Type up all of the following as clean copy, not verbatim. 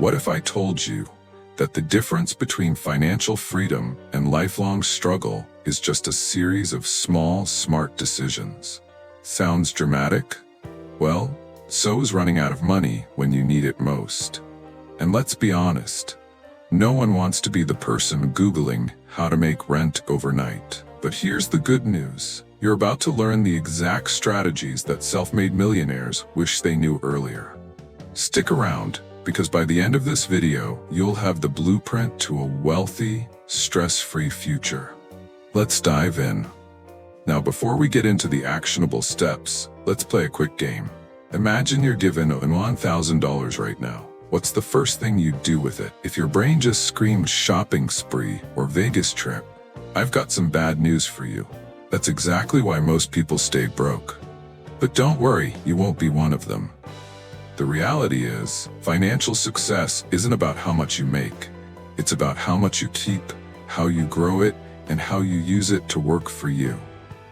What if I told you that the difference between financial freedom and lifelong struggle is just a series of small, smart decisions? Sounds dramatic? Well, so is running out of money when you need it most. And let's be honest, no one wants to be the person Googling how to make rent overnight. But here's the good news. You're about to learn the exact strategies that self-made millionaires wish they knew earlier. Stick around, because by the end of this video, you'll have the blueprint to a wealthy, stress-free future. Let's dive in. Now, before we get into the actionable steps, let's play a quick game. Imagine you're given $1,000 right now. What's the first thing you'd do with it? If your brain just screams shopping spree or Vegas trip, I've got some bad news for you. That's exactly why most people stay broke. But don't worry, you won't be one of them. The reality is, financial success isn't about how much you make. It's about how much you keep, how you grow it, and how you use it to work for you.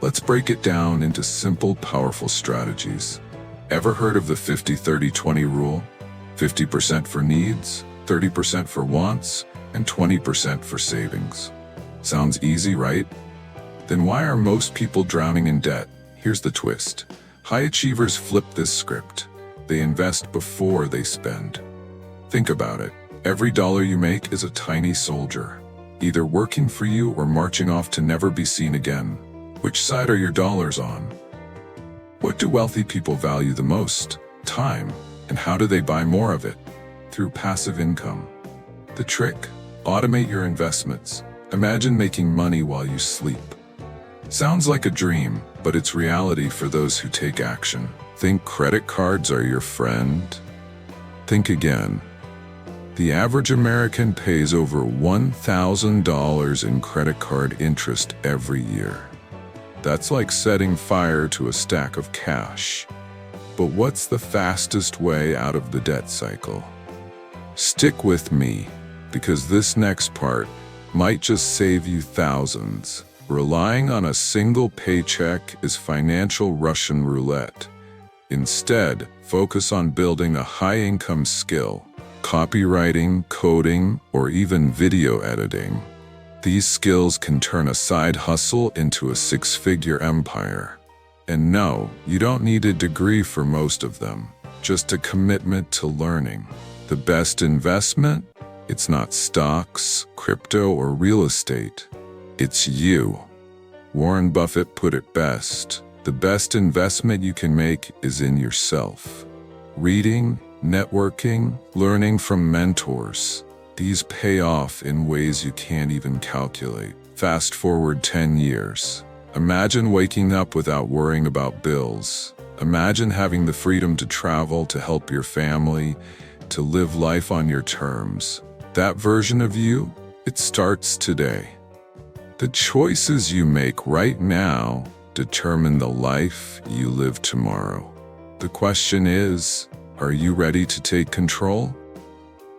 Let's break it down into simple, powerful strategies. Ever heard of the 50-30-20 rule? 50% for needs, 30% for wants, and 20% for savings. Sounds easy, right? Then why are most people drowning in debt? Here's the twist. High achievers flip this script. They invest before they spend. Think about it. Every dollar you make is a tiny soldier, either working for you or marching off to never be seen again. Which side are your dollars on? What do wealthy people value the most? Time. And how do they buy more of it? Through passive income. The trick: automate your investments. Imagine making money while you sleep. Sounds like a dream, but it's reality for those who take action. Think credit cards are your friend? Think again. The average American pays over $1,000 in credit card interest every year. That's like setting fire to a stack of cash. But what's the fastest way out of the debt cycle? Stick with me, because this next part might just save you thousands. Relying on a single paycheck is financial Russian roulette. Instead, focus on building a high-income skill: copywriting, coding, or even video editing. These skills can turn a side hustle into a six-figure empire. And no, you don't need a degree for most of them, just a commitment to learning. The best investment? It's not stocks, crypto, or real estate. It's you. Warren Buffett put it best: the best investment you can make is in yourself. Reading, networking, learning from mentors. These pay off in ways you can't even calculate. Fast forward 10 years. Imagine waking up without worrying about bills. Imagine having the freedom to travel, to help your family, to live life on your terms. That version of you, it starts today. The choices you make right now determine the life you live tomorrow. The question is, are you ready to take control?